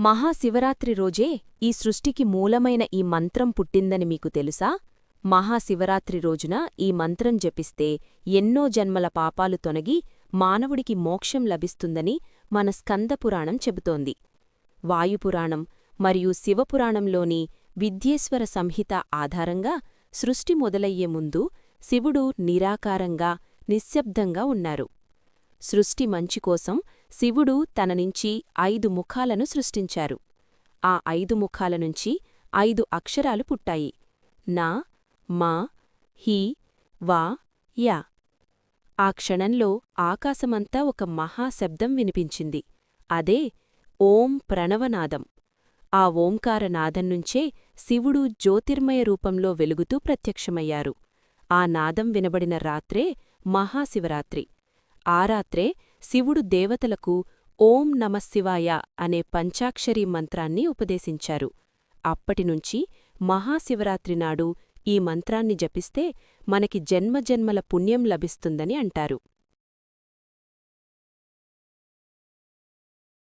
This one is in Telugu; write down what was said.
మహాశివరాత్రి రోజే ఈ సృష్టికి మూలమైన ఈ మంత్రం పుట్టిందని మీకు తెలుసా? మహాశివరాత్రి రోజున ఈ మంత్రం జపిస్తే ఎన్నో జన్మల పాపాలు తొలగి మానవుడికి మోక్షం లభిస్తుందని మన స్కందపురాణం చెబుతోంది. వాయుపురాణం మరియు శివపురాణంలోని విద్యేశ్వర సంహిత ఆధారంగా సృష్టి మొదలయ్యే ముందు శివుడు నిరాకారంగా, నిశ్శబ్దంగా ఉన్నారు. సృష్టి మంచికోసం శివుడు తననుంచి 5 ముఖాలను సృష్టించారు. ఆ 5 ముఖాలనుంచి 5 అక్షరాలు పుట్టాయి. నా, మా, హి, వా, యా. ఆ క్షణంలో ఆకాశమంతా ఒక మహాశబ్దం వినిపించింది. అదే ఓం ప్రణవనాదం. ఆ ఓంకారనాదంనుంచే శివుడు జ్యోతిర్మయ రూపంలో వెలుగుతూ ప్రత్యక్షమయ్యారు. ఆ నాదం వినబడిన రాత్రే మహాశివరాత్రి. ఆ రాత్రే శివుడు దేవతలకు ఓం నమఃశివాయ అనే పంచాక్షరీ మంత్రాన్ని ఉపదేశించారు. అప్పటినుంచి మహాశివరాత్రినాడు ఈ మంత్రాన్ని జపిస్తే మనకి జన్మజన్మల పుణ్యం లభిస్తుందని అంటారు.